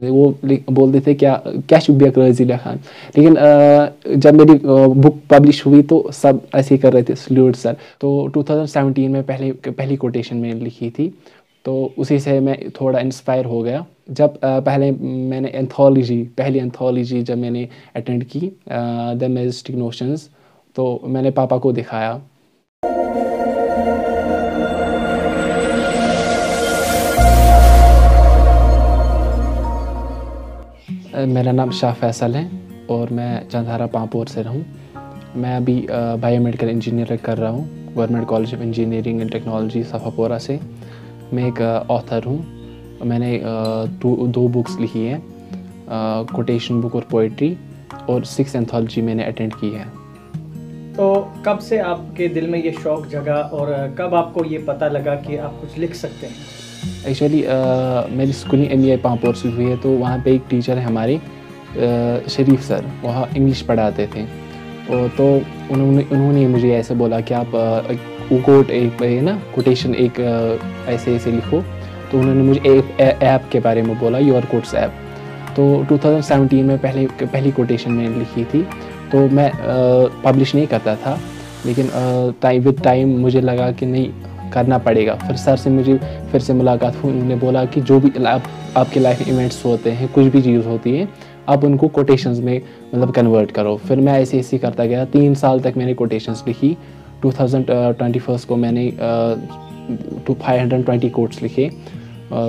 وہ بولتے تھے کیا چھُ بیکرٲزی لیکھان، لیکن جب میری بک پبلش ہوئی تو سب ایسے ہی کر رہے تھے سلیوٹ سر. تو 2017 میں پہلی کوٹیشن میں نے لکھی تھی، تو اسی سے میں تھوڑا انسپائر ہو گیا. جب پہلے میں نے پہلی انتھولوجی جب میں نے اٹینڈ کی دا میجسٹک نوشنز، تو میں نے پاپا کو دکھایا. میرا نام شاہ فیصل ہے اور میں چندھارا پامپور سے ہوں. میں ابھی بایو میڈیکل انجینئرنگ کر رہا ہوں government college of engineering and technology Safapora سے. میں ایک آتھر ہوں. میں نے 2 بکس لکھی ہیں، کوٹیشن بک اور پوئٹری، اور 6 انتھولوجی میں نے اٹینڈ کی ہے. تو کب سے آپ کے دل میں یہ شوق جگا اور کب آپ کو یہ پتہ لگا کہ آپ کچھ لکھ سکتے ہیں؟ ایکچولی میری اسکولنگ ایم ای آئی پامپور سے ہوئی ہے، تو وہاں پہ ایک ٹیچر ہے ہمارے شریف سر، وہاں انگلش پڑھاتے تھے. تو انہوں نے مجھے ایسے بولا کہ آپ کوٹیشن ایک ایسے لکھو. تو انہوں نے مجھے ایپ کے بارے میں بولا، یور کوٹس ایپ. تو 2017 میں پہلی کوٹیشن میں نے لکھی تھی. تو میں پبلش نہیں کرتا تھا، لیکن ود ٹائم مجھے لگا کہ نہیں کرنا پڑے گا. پھر سر سے مجھے پھر سے ملاقات ہوئی. انہوں نے بولا کہ جو بھی آپ کے لائف میں ایونٹس ہوتے ہیں، کچھ بھی چیز ہوتی ہے، آپ ان کو کوٹیشنز میں کنورٹ کرو. پھر میں ایسے کرتا گیا. 3 سال تک میں نے کوٹیشنز لکھی. 2021 کو میں نے 520 کوٹس لکھے.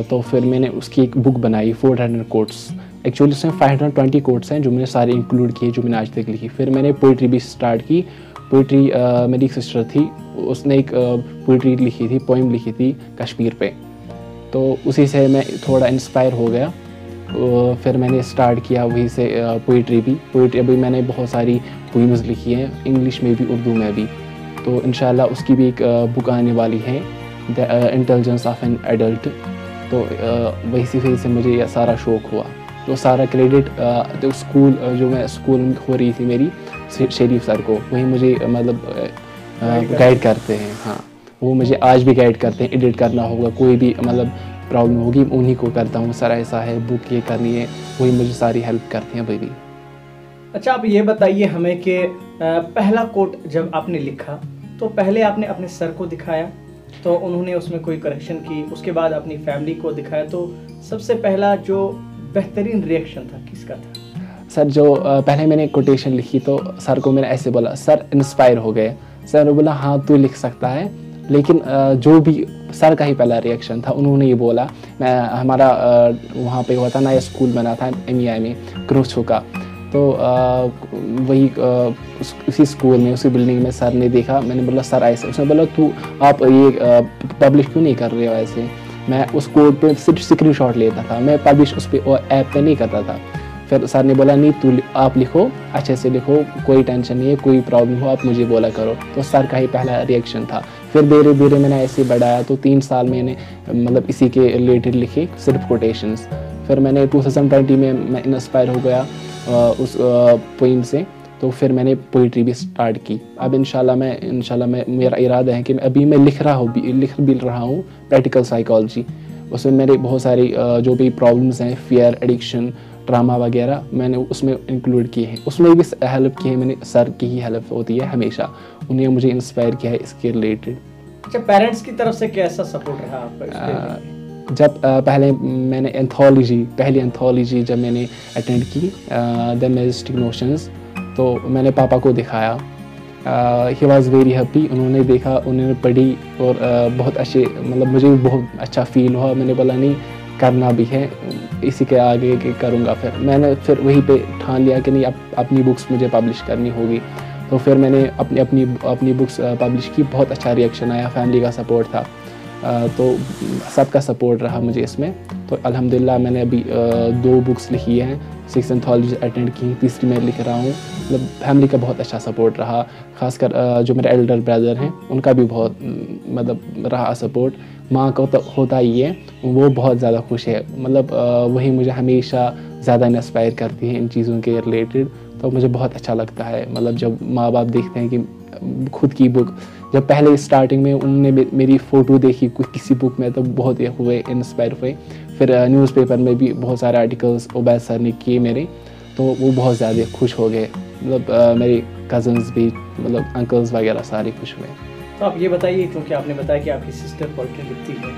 تو پھر میں نے اس کی ایک بک بنائی 400 کوٹس. ایکچولی اس میں 520 کوٹس ہیں جو میں نے سارے انکلوڈ کیے جو میں نے آج تک لکھی. پھر میں نے پوئٹری بھی اسٹارٹ کی. پوئٹری میری ایک سسٹر تھی، اس نے ایک پوئٹری لکھی تھی، پوئم لکھی تھی کشمیر پہ. تو اسی سے میں تھوڑا انسپائر ہو گیا. پھر میں نے اسٹارٹ کیا وہیں سے پوئٹری ابھی میں نے بہت ساری پوئمز لکھی ہیں، انگلش میں بھی اردو میں بھی. تو انشاءاللہ اس کی بھی ایک بک آنے والی ہے، the intelligence of an adult. تو وہی سے مجھے یہ سارا شوق ہوا. تو سارا کریڈٹ اسکول جو میں اسکول میں ہو رہی تھی میری شریف سر کو، وہی مجھے گائیڈ کرتے ہیں. ہاں، وہ مجھے آج بھی گائیڈ کرتے ہیں. ایڈٹ کرنا ہوگا، کوئی بھی پرابلم ہوگی، انہی کو کرتا ہوں. سر ایسا ہے، بک یہ کرنی ہے، وہی مجھے ساری ہیلپ کرتے ہیں ابھی بھی. اچھا، آپ یہ بتائیے ہمیں کہ پہلا کوٹ جب آپ نے لکھا تو پہلے آپ نے اپنے سر کو دکھایا تو انہوں نے اس میں کوئی کریکشن کی، اس کے بعد اپنی فیملی کو دکھایا، تو سب سے پہلا جو بہترین ریئیکشن تھا کس کا تھا؟ سر جو پہلے میں نے کوٹیشن لکھی تو سر کو میں نے ایسے بولا، سر انسپائر ہو گئے. سر نے بولا ہاں تو لکھ سکتا ہے، لیکن جو بھی سر کا ہی پہلا ریئیکشن تھا. انہوں نے یہ بولا، ہمارا وہاں پہ ہوا تھا نیا اسکول بنا تھا ایم ای آئی میں کروچھو کا. تو وہی اسی اسکول میں اسی بلڈنگ میں سر نے دیکھا. میں نے بولا سر ایسے. اس نے بولا آپ یہ پبلش کیوں نہیں کر رہے ہو ایسے؟ میں اس کوڈ پہ صرف اسکرین شاٹ لیتا تھا، میں پبلش اس پہ ایپ پہ نہیں کرتا تھا. پھر سر نے بولا نہیں آپ لکھو، اچھے سے لکھو، کوئی ٹینشن نہیں ہے، کوئی پرابلم ہو آپ مجھے بولا کرو. تو سر کا ہی پہلا ریئیکشن تھا. پھر دھیرے میں نے ایسے بڑھایا. تو 3 سال میں نے اسی کے ریلیٹڈ لکھے صرف کوٹیشنز. پھر میں نے 2020 میں انسپائر ہو گیا اس پوئم سے. تو پھر میں نے پوئٹری بھی اسٹارٹ کی. اب انشاءاللہ میں میرا ارادہ ہے کہ ابھی میں لکھ بھی رہا ہوں پریکٹیکل سائیکالوجی. اس میں میرے بہت ساری جو بھی پرابلمس ہیں، فیئر، ایڈکشن، ڈراما وغیرہ، میں نے اس میں انکلوڈ کیے ہیں. اس میں بھی ہیلپ کی ہے میں نے. سر کی ہی ہیلپ ہوتی ہے ہمیشہ، انہیں مجھے انسپائر کیا ہے اس کے ریلیٹڈ. اچھا، پیرنٹس کی طرف سے کیسا سپورٹ رہا آپ کا؟ جب پہلے میں نے پہلی انتھولوجی جب میں نے اٹینڈ کی دا میجسٹک نوشنز، تو میں نے پاپا کو دکھایا. He was very happy. انہوں نے دیکھا، انہوں نے پڑھی اور بہت اچھے مجھے بھی بہت اچھا فیل ہوا. میں نے بولا نہیں کرنا بھی ہے، اسی کے آگے کروں گا. پھر میں نے وہیں پہ ٹھان لیا کہ نہیں اپنی بکس مجھے پبلش کرنی ہوگی. تو پھر میں نے اپنی بکس پبلش کی. بہت اچھا ریئیکشن آیا، فیملی کا سپورٹ تھا. تو سب کا سپورٹ رہا مجھے اس میں. تو الحمدللہ میں نے ابھی 2 بکس لکھی ہیں، 6 انتھولوجیز اٹینڈ کی، تیسری میں لکھ رہا ہوں. فیملی کا بہت اچھا سپورٹ رہا، خاص کر جو میرے ایلڈر بردر ہیں ان کا بھی بہت رہا سپورٹ. ماں کا تو ہوتا ہی ہے، وہ بہت زیادہ خوش ہے. وہی مجھے ہمیشہ زیادہ انسپائر کرتی ہیں ان چیزوں کے ریلیٹڈ. تو مجھے بہت اچھا لگتا ہے جب ماں باپ دیکھتے ہیں کہ خود کی بک. جب پہلے اسٹارٹنگ میں انہوں نے میری فوٹو دیکھی کسی بک میں تو بہت انسپائر ہوئے. پھر نیوز پیپر میں بھی بہت سارے آرٹیکلس عبید سر نے کیے میرے, تو وہ بہت زیادہ خوش ہو گئے, مطلب میرے کزنس بھی, مطلب انکلز وغیرہ سارے خوش ہوئے. تو آپ یہ بتائیے, کیونکہ آپ نے بتایا کہ آپ کی سسٹر پوئٹری لکھتی ہے,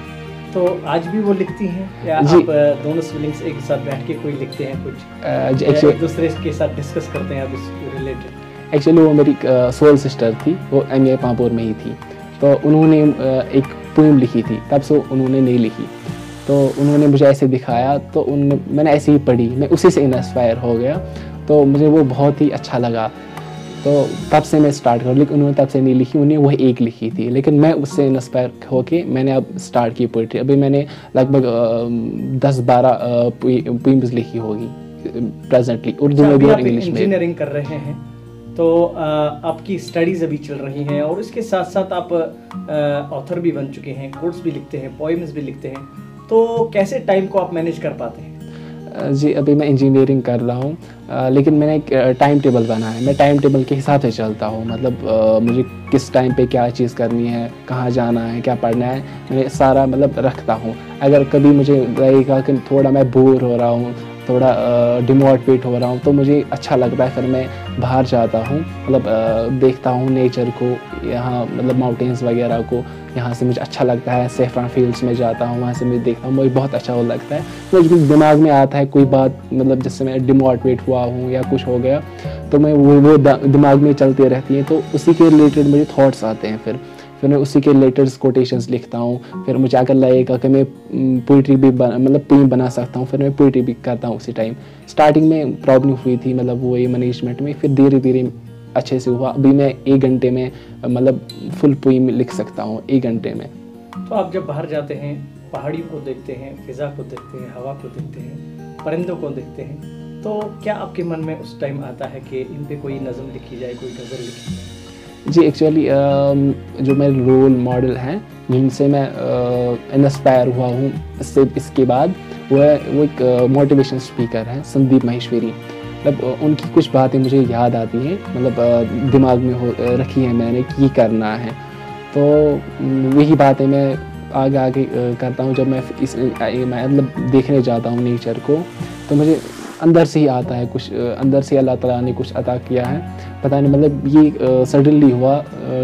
تو آج بھی وہ لکھتی ہیں یا آپ دونوں سبلنگس ایک ساتھ بیٹھ کے کوئی لکھتے ہیں کچھ, ایک دوسرے کے ساتھ ڈسکس کرتے ہیں اب اس ریلیٹڈ؟ ایکچولی وہ میری سول سسٹر تھی, وہ ایم اے پامپور میں ہی تھی, تو انہوں نے ایک پوئم لکھی تھی, تب سے انہوں نے نہیں لکھی, تو انہوں نے مجھے ایسے دکھایا, تو میں نے ایسے ہی پڑھی, میں اسی سے انسپائر ہو گیا, تو مجھے وہ بہت ہی اچھا لگا, تو تب سے میں اسٹارٹ کروں. لیکن انہوں نے تب سے نہیں لکھی, انہیں وہ ایک لکھی تھی, لیکن میں اس سے انسپائر ہو کے میں نے اب اسٹارٹ کی پوئٹری. ابھی میں نے لگ بھگ 10-12 پوئمز لکھی ہوگی پریزنٹلی, اردو میں بھی اور انگلش میں. انجینئرنگ کر رہے ہیں تو آپ کی اسٹڈیز ابھی چل رہی ہیں, اور اس کے ساتھ ساتھ آپ آتھر بھی بن چکے ہیں, کوٹس بھی لکھتے ہیں, پوئمز بھی لکھتے ہیں, تو کیسے ٹائم کو آپ مینیج کر پاتے ہیں؟ جی ابھی میں انجینئرنگ کر رہا ہوں, لیکن میں نے ایک ٹائم ٹیبل بنا ہے, میں ٹائم ٹیبل کے حساب سے چلتا ہوں, مطلب مجھے کس ٹائم پہ کیا چیز کرنی ہے, کہاں جانا ہے, کیا پڑھنا ہے, میں سارا مطلب رکھتا ہوں. اگر کبھی مجھے لگے گا کہ تھوڑا میں بور ہو رہا ہوں, تھوڑا ڈیموٹیویٹ ہو رہا ہوں, تو مجھے اچھا لگتا ہے, پھر میں باہر جاتا ہوں, مطلب دیکھتا ہوں نیچر کو, یہاں مطلب ماؤنٹینس وغیرہ کو, یہاں سے مجھے اچھا لگتا ہے. سیفران فیلڈس میں جاتا ہوں, وہاں سے میں دیکھتا ہوں, مجھے بہت اچھا وہ لگتا ہے. مجھے دماغ میں آتا ہے کوئی بات, مطلب جس سے میں ڈیموٹیویٹ ہوا ہوں یا کچھ ہو گیا, تو میں وہ دماغ میں چلتی رہتی ہیں, تو اسی کے ریلیٹڈ مجھے تھاٹس آتے ہیں. پھر میں اسی کے ریلیٹڈ کوٹیشنز لکھتا ہوں. پھر مجھے اگر لگے گا کہ میں پوئٹری بھی مطلب پوئم بنا سکتا ہوں, پھر میں پوئٹری بھی کرتا ہوں اسی ٹائم. اسٹارٹنگ میں پرابلم ہوئی تھی, مطلب وہ مینجمنٹ میں, پھر دھیرے دھیرے اچھے سے ہوا. ابھی میں 1 گھنٹے میں مطلب فل پوئم لکھ سکتا ہوں 1 گھنٹے میں. تو آپ جب باہر جاتے ہیں, پہاڑیوں کو دیکھتے ہیں, فضا کو دیکھتے ہیں, ہوا کو دیکھتے ہیں, پرندوں کو دیکھتے ہیں, تو کیا آپ کے من میں اس ٹائم آتا ہے کہ ان پہ کوئی نظم لکھی جائے, کوئی غزل لکھی جائے؟ جی ایکچولی جو میرے رول ماڈل ہیں جن سے میں انسپائر ہوا ہوں اس کے بعد, وہ ایک موٹیویشن اسپیکر ہیں, سندیپ مہیشوری. مطلب ان کی کچھ باتیں مجھے یاد آتی ہیں, مطلب دماغ میں رکھی ہیں میں نے کہ یہ کرنا ہے, تو وہی باتیں میں آگے کرتا ہوں. جب میں مطلب دیکھنے جاتا ہوں نیچر کو, تو مجھے اندر سے ہی آتا ہے کچھ, اندر سے اللہ تعالیٰ نے کچھ عطا کیا ہے, پتہ نہیں, مطلب یہ سڈنلی ہوا.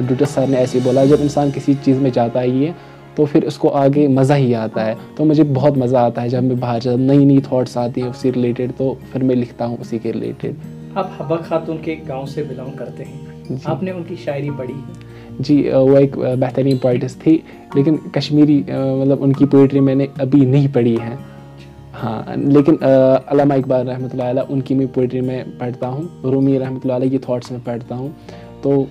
ڈاکٹر صاحب نے ایسے بولا, جب انسان کسی چیز میں جاتا ہے یہ, تو پھر اس کو آگے مزہ ہی آتا ہے. تو مجھے بہت مزہ آتا ہے جب میں باہر جاتا ہوں, نئی تھاٹس آتی ہیں اسی ریلیٹڈ, تو پھر میں لکھتا ہوں اسی کے ریلیٹڈ. آپ حبا خاتون کے گاؤں سے بلانگ کرتے ہیں, آپ نے ان کی شاعری پڑھی ہے؟ جی وہ ایک بہترین پوئٹس تھی, لیکن کشمیری مطلب ان کی پوئٹری میں نے ابھی نہیں پڑھی ہے. ہاں, لیکن علامہ اقبال رحمۃ اللہ علیہ ان کی میں پوئٹری میں پڑھتا ہوں, رومی رحمۃ اللہ علیہ کی تھاٹس میں پڑھتا ہوں, تو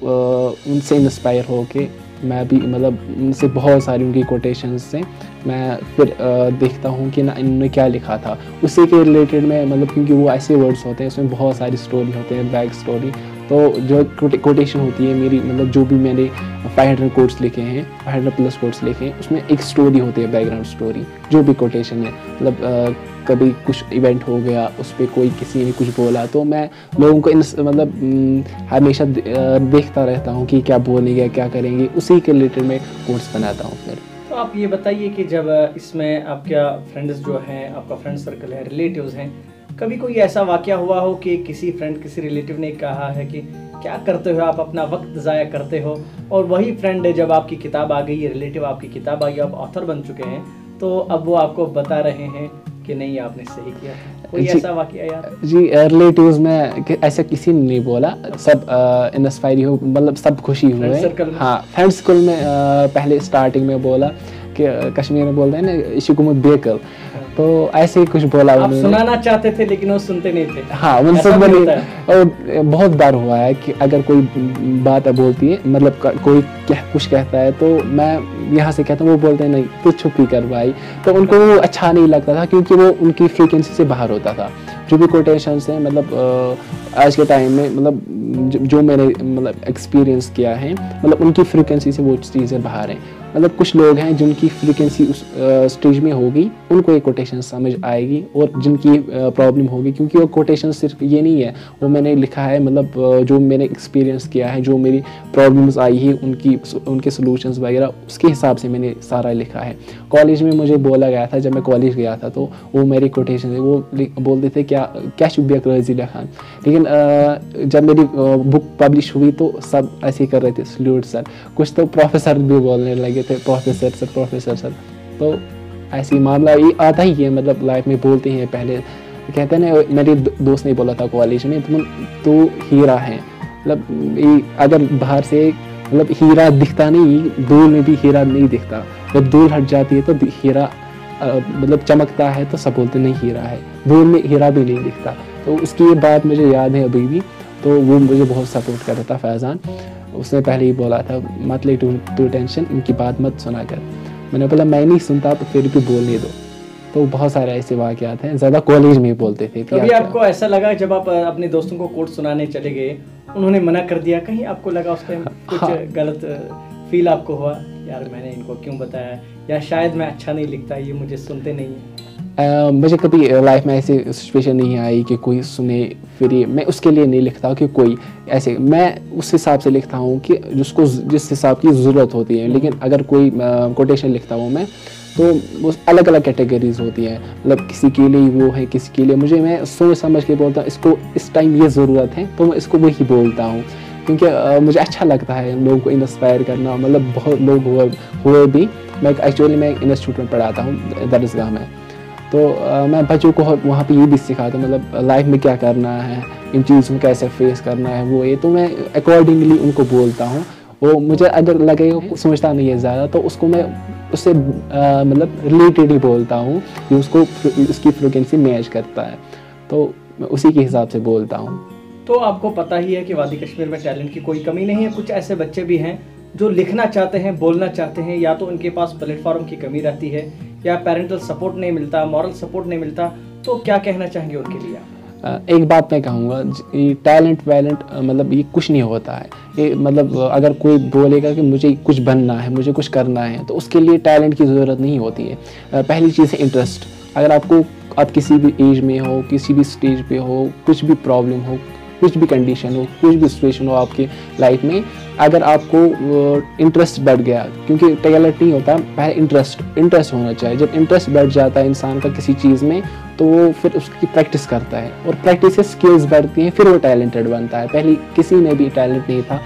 ان سے انسپائر ہو کے میں بھی مطلب ان سے بہت ساری ان کی کوٹیشنز سے میں پھر دیکھتا ہوں کہ انہوں نے کیا لکھا تھا, اسی کے ریلیٹڈ میں, مطلب کیونکہ وہ ایسے ورڈس ہوتے ہیں, اس میں بہت ساری اسٹوری ہوتے ہیں, بیک اسٹوری. تو جو کوٹیشن ہوتی ہے میری, مطلب جو بھی میں نے 500 کوٹس لکھے ہیں, 500+ کوٹس لکھے ہیں, اس میں ایک اسٹوری ہوتی ہے, بیک گراؤنڈ اسٹوری. جو بھی کوٹیشن ہے, مطلب کبھی کچھ ایونٹ ہو گیا, اس پہ کوئی کسی نے کچھ بولا, تو میں لوگوں کو مطلب ہمیشہ دیکھتا رہتا ہوں کہ کیا بولیں گے, کیا کریں گے, اسی کے ریلیٹڈ میں کوٹس بناتا ہوں. پھر تو آپ یہ بتائیے کہ جب اس میں آپ کیا فرینڈس جو ہیں, آپ کا فرینڈ سرکل ہے, ریلیٹیوز ہیں, کبھی کوئی ایسا واقعہ ہوا ہو کہ کسی فرینڈ, کسی ریلیٹیو نے کہا ہے کہ کیا کرتے ہو آپ, اپنا وقت ضائع کرتے ہو, اور وہی فرینڈ جب آپ کی کتاب آ گئی, ریلیٹیو آپ کی کتاب آ گئی, آپ آتھر بن چکے ہیں, تو اب وہ آپ کو بتا رہے ہیں کہ نہیں آپ نے صحیح کیا, کوئی ایسا واقعہ یاد؟ جی ریلیٹیوز میں ایسا کسی نے نہیں بولا, سب انسپائر ہو, مطلب سب خوشی ہوئے. ہاں, فرینڈ سرکل میں پہلے اسٹارٹنگ میں بولا کہ کشمیر میں بولتے ہیں نا اشکمت بیکل, تو ایسے ہی کچھ بولا. آپ سنانا چاہتے تھے لیکن وہ سنتے نہیں تھے. ہاں, ان سب میں بہت بار ہوا ہے کہ اگر کوئی بات بولتی ہے, مطلب کوئی کچھ کہتا ہے, تو میں یہاں سے کہتا ہوں, وہ بولتے ہیں نہیں تو چھپ ہی کر بھائی, تو ان کو وہ اچھا نہیں لگتا تھا, کیونکہ وہ ان کی فریکوینسی سے باہر ہوتا تھا. جو بھی کوٹیشنس ہیں مطلب آج کے ٹائم میں مطلب جو میں نے مطلب ایکسپیرینس کیا ہے مطلب ان کی فریکوینسی سے وہ چیزیں باہر ہیں. مطلب کچھ لوگ ہیں جن کی فریکوینسی اس اسٹیج میں ہوگی ان کو یہ کوٹیشن سمجھ آئے گی, اور جن کی پرابلم ہوگی, کیونکہ وہ کوٹیشن صرف یہ نہیں ہے, وہ میں نے لکھا ہے مطلب جو میں نے ایکسپیرینس کیا ہے, جو میری پرابلمس آئی ہیں ان کے سلوشنس وغیرہ اس کے حساب سے میں نے سارا لکھا ہے. کالج میں مجھے بولا گیا تھا, جب میں کالج گیا تھا تو وہ میری کوٹیشن ہے وہ بولتے تھے کیا شبیہ رضی خان, لیکن جب میری بک پبلش ہوئی تو سب ایسے ہی کر رہے تھے سلیوٹ سر, کچھ تو پروفیسر بھی بولنے لگے تھے پروفیسر سر. تو ایسی معاملہ یہ آتا ہی ہے مطلب لائف میں, بولتے ہیں پہلے کہتے ہیں نا, میرے دوست نے بولا تھا کالج میں تو ہیرا ہے, مطلب اگر باہر سے مطلب ہیرا دکھتا نہیں, دھول میں بھی ہیرا نہیں دکھتا, جب دھول ہٹ جاتی ہے تو ہیرا مطلب چمکتا ہے تو سب بولتے نہیں ہیرا ہے, دھول میں ہیرا بھی نہیں دکھتا. تو اس کی یہ بات مجھے یاد ہے ابھی بھی, تو وہ مجھے بہت سپورٹ کرتا تھا فیضان. اس نے پہلے ہی بولا تھا مت لے تو ٹینشن, ان کی بات مت سنا کر. میں نے بولا میں نہیں سنتا تو پھر بھی بولنے دو. تو بہت سارے ایسے واقعات ہیں, زیادہ کالج میں ہی بولتے تھے. کبھی آپ کو ایسا لگا جب آپ اپنے دوستوں کو کوٹ سنانے چلے گئے, انہوں نے منع کر دیا, کہیں آپ کو لگا اس ٹائم کچھ غلط فیل آپ کو ہوا, یار میں نے ان کو کیوں بتایا, یا شاید میں اچھا نہیں لکھتا, یہ مجھے سنتے نہیں ہیں؟ مجھے کبھی لائف میں ایسی سچویشن نہیں آئی کہ کوئی سنے پھر یہ میں اس کے لیے نہیں لکھتا کہ کوئی ایسے, میں اس حساب سے لکھتا ہوں کہ جس حساب کی ضرورت ہوتی ہے. لیکن اگر کوئی کوٹیشن لکھتا ہوں میں تو وہ الگ الگ کیٹیگریز ہوتی ہیں, مطلب کسی کے لیے وہ ہے, کسی کے لیے میں سوچ سمجھ کے بولتا ہوں اس کو اس ٹائم یہ ضرورت ہے تو میں اس کو وہی بولتا ہوں, کیونکہ مجھے اچھا لگتا ہے لوگوں کو انسپائر کرنا. مطلب بہت لوگ ہوئے بھی, میں ایکچولی میں انسٹیٹیوٹ میں پڑھاتا ہوں درسگاہ میں, تو میں بچوں کو وہاں پہ یہ بھی سکھاتا ہوں مطلب لائف میں کیا کرنا ہے, ان چیزوں کو کیسے فیس کرنا ہے, وہ یہ تو میں اکارڈنگلی ان کو بولتا ہوں. وہ مجھے اگر لگے سمجھتا نہیں ہے زیادہ تو اس کو میں اس سے مطلب ریلیٹڈ ہی بولتا ہوں کہ اس کو اس کی فریکوینسی میچ کرتا ہے, تو میں اسی کے حساب سے بولتا ہوں. تو آپ کو پتہ ہی ہے کہ وادی کشمیر میں ٹیلنٹ کی کوئی کمی نہیں ہے. کچھ ایسے بچے بھی ہیں جو لکھنا چاہتے ہیں, بولنا چاہتے ہیں, یا تو ان کے پاس پلیٹ فارم کی کمی رہتی ہے, یا پیرنٹل سپورٹ نہیں ملتا, مورل سپورٹ نہیں ملتا. تو کیا کہنا چاہیں گے ان کے لیے؟ ایک بات میں کہوں گا, ٹیلنٹ ویلنٹ مطلب یہ کچھ نہیں ہوتا ہے. یہ مطلب اگر کوئی بولے گا کہ مجھے کچھ بننا ہے, مجھے کچھ کرنا ہے, تو اس کے لیے ٹیلنٹ کی ضرورت نہیں ہوتی ہے. پہلی چیز ہے انٹرسٹ. اگر آپ کسی بھی ایج میں ہو, کسی بھی اسٹیج پہ ہو, کچھ بھی پرابلم ہو, کچھ بھی کنڈیشن ہو, کچھ بھی سچویشن ہو آپ کی لائف میں, اگر آپ کو انٹرسٹ بڑھ گیا, کیونکہ ٹیلنٹ نہیں ہوتا, پہلے انٹرسٹ ہونا چاہیے. جب انٹرسٹ بڑھ جاتا ہے انسان کا کسی چیز میں تو وہ پھر اس کی پریکٹس کرتا ہے, اور پریکٹس سے اسکلز بڑھتی ہیں, پھر وہ ٹیلنٹڈ بنتا ہے. پہلے کسی میں بھی ٹیلنٹ نہیں تھا.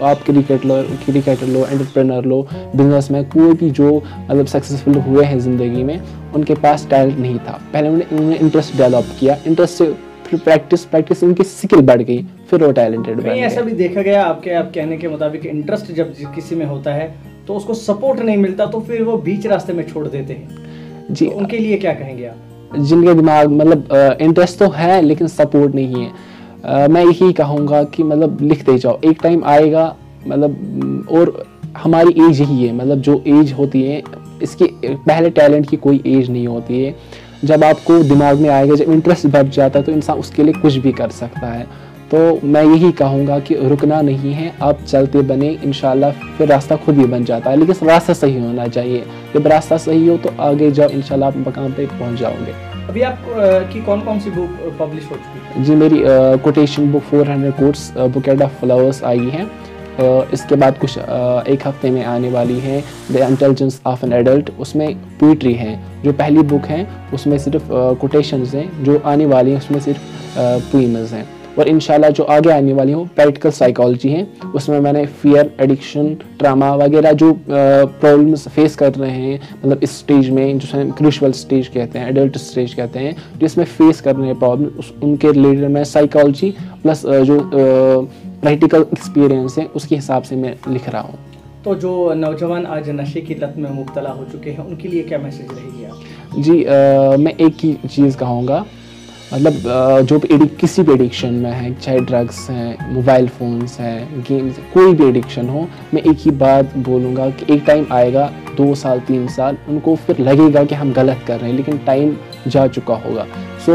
آپ کرکٹر لو, انٹرپرینر لو, بزنس میں, کوئی بھی جو مطلب سکسیزفل ہوئے ہیں زندگی میں, ان کے پاس ٹیلنٹ نہیں تھا. پہلے انہوں نے انٹرسٹ ڈیولپ کیا, انٹرسٹ سے پھر پریکٹس ان کی اسکل بڑھ گئی, پھر وہ ٹیلنٹڈ بن گئے. ایسا بھی دیکھا گیا آپ کہنے کے مطابق انٹرسٹ جب کسی میں ہوتا ہے تو اس کو سپورٹ نہیں ملتا, تو پھر وہ بیچ راستے میں چھوڑ دیتے ہیں. جی, ان کے لیے کیا کہیں گے آپ؟ جن کے دماغ مطلب انٹرسٹ تو ہے لیکن سپورٹ نہیں ہے, میں یہی کہوں گا کہ مطلب لکھتے جاؤ, ایک ٹائم آئے گا مطلب. اور ہماری ایج یہی ہے, مطلب جو ایج ہوتی ہے اس کی پہلے ٹیلنٹ کی کوئی ایج نہیں ہوتی ہے. جب آپ کو دماغ میں آئے گا, جب انٹرسٹ بڑھ جاتا ہے تو انسان اس کے لیے کچھ بھی کر سکتا ہے. تو میں یہی کہوں گا کہ رکنا نہیں ہے, آپ چلتے بنے, انشاءاللہ پھر راستہ خود ہی بن جاتا ہے. لیکن راستہ صحیح ہونا چاہیے, جب راستہ صحیح ہو تو آگے جاؤ, انشاءاللہ آپ مقام پہ پہنچ جاؤ گے. ابھی آپ کی کون سی بک پبلش ہو چکی ہے؟ جی, میری quotation book 400 quotes bouquet of flowers آئی ہے. اس کے بعد کچھ ایک ہفتے میں آنے والی ہے the intelligence of an adult. اس میں پوئٹری ہے. جو پہلی بک ہے اس میں صرف کوٹیشنز ہیں, جو آنے والی ہیں اس میں صرف پوئمز ہیں. اور انشاءاللہ جو آگے آنے والی ہوں پریکٹیکل سائیکالوجی ہیں, اس میں نے فیئر, ایڈکشن, ٹراما وغیرہ جو پرابلمس فیس کر رہے ہیں مطلب اس سٹیج میں, جو کروشول سٹیج کہتے ہیں, ایڈلٹ سٹیج کہتے ہیں, جس میں فیس کر رہے ہیں پرابلم, ان کے ریلیٹڈ میں سائیکالوجی پلس جو پریکٹیکل ایکسپیرینس ہے اس کے حساب سے میں لکھ رہا ہوں. تو جو نوجوان آج نشے کی لت میں مبتلا ہو چکے ہیں, ان کے لیے کیا میسیج رہے گی آپ؟ جی, میں ایک ہی چیز کہوں گا, مطلب جو کسی بھی ایڈکشن میں ہے, چاہے ڈرگس ہیں, موبائل فونس ہیں, گیمز, کوئی بھی ایڈکشن ہو, میں ایک ہی بات بولوں گا کہ ایک ٹائم آئے گا, 2 سال 3 سال, ان کو پھر لگے گا کہ ہم غلط کر رہے ہیں, لیکن ٹائم جا چکا ہوگا. سو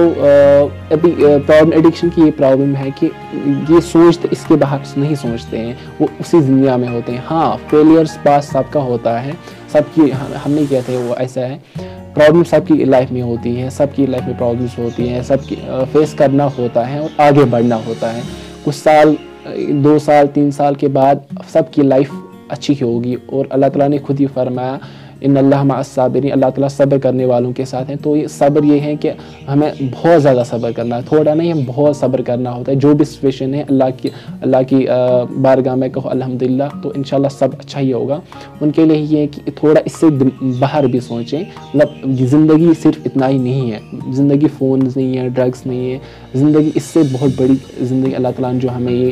ابھی پرابلم ایڈکشن کی یہ پرابلم ہے کہ یہ سوچتے اس کے باہر نہیں سوچتے ہیں, وہ اسی دنیا میں ہوتے ہیں. ہاں فیلئرس پاس سب کا ہوتا ہے, سب کی, ہم نہیں کہتے وہ ایسا ہے, پرابلم سب کی لائف میں ہوتی ہیں, سب کی لائف میں پرابلمس ہوتی ہیں, سب کی فیس کرنا ہوتا ہے اور آگے بڑھنا ہوتا ہے. کچھ سال 2 سال 3 سال کے بعد سب کی لائف اچھی ہوگی, اور اللہ تعالیٰ نے خود ہی فرمایا ان اللہ مع الصابرین, اللہ تعالیٰ صبر کرنے والوں کے ساتھ ہیں. تو یہ صبر یہ ہے کہ ہمیں بہت زیادہ صبر کرنا ہے, تھوڑا نہیں, ہم بہت صبر کرنا ہوتا ہے. جو بھی سچویشن ہے اللہ کی بارگاہ میں کہو الحمدللہ, تو انشاءاللہ سب اچھا ہی ہوگا. ان کے لیے یہ ہے کہ تھوڑا اس سے باہر بھی سوچیں, مطلب زندگی صرف اتنا ہی نہیں ہے, زندگی فونز نہیں ہے, ڈرگس نہیں ہے, زندگی اس سے بہت بڑی زندگی اللہ تعالیٰ نے جو ہمیں یہ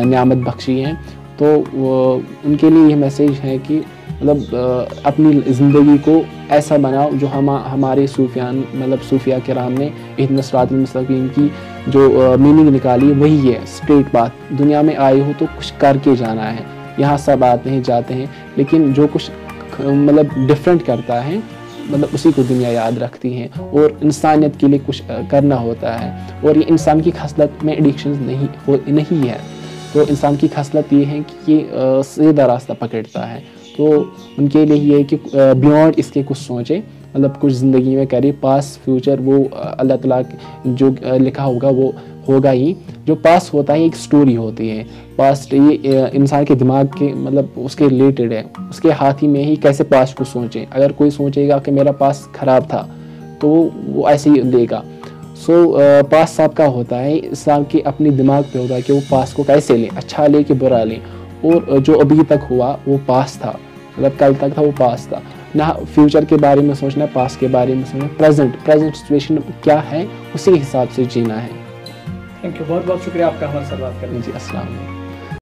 نعمت بخشی ہے. تو ان کے لیے یہ میسیج ہے کہ مطلب اپنی زندگی کو ایسا بناؤ جو ہمارے صوفیان, مطلب صوفیہ کرام نے اہدنا الصراط المستقیم کی جو میننگ نکالی وہی ہے, اسٹریٹ بات. دنیا میں آئے ہو تو کچھ کر کے جانا ہے, یہاں سب آتے ہیں جاتے ہیں, لیکن جو کچھ مطلب ڈفرینٹ کرتا ہے مطلب اسی کو دنیا یاد رکھتی ہے, اور انسانیت کے لیے کچھ کرنا ہوتا ہے. اور یہ انسان کی خصلت میں ایڈکشنز نہیں ہے. تو انسان کی خصلت یہ ہے کہ یہ سیدھا راستہ پکڑتا ہے. تو ان کے لیے یہ ہے کہ بیونڈ اس کے کچھ سوچے, مطلب کچھ زندگی میں کرے. پاس فیوچر وہ اللہ تعالیٰ جو لکھا ہوگا وہ ہوگا ہی. جو پاس ہوتا ہے ایک سٹوری ہوتی ہے, پاسٹ یہ انسان کے دماغ کے مطلب اس کے ریلیٹڈ ہے, اس کے ہاتھ ہی میں ہی کیسے پاسٹ کو سوچیں. اگر کوئی سوچے گا کہ میرا پاس خراب تھا تو وہ ایسے ہی دے گا. سو پاس سب کا ہوتا ہے, انسان کے اپنی دماغ پہ ہوتا ہے کہ وہ پاس کو کیسے لیں, اچھا لیں کہ برا لیں. اور جو ابھی تک ہوا وہ پاس تھا, مطلب کل تک تھا وہ پاس تھا. نہ فیوچر کے بارے میں سوچنا ہے, پاس کے بارے میں سوچنا ہے, پریزنٹ سچویشن کیا ہے اسی حساب سے جینا ہے. تھینک یو, بہت بہت شکریہ آپ کا ہمارے ساتھ بات کرنے. جی السلام علیکم.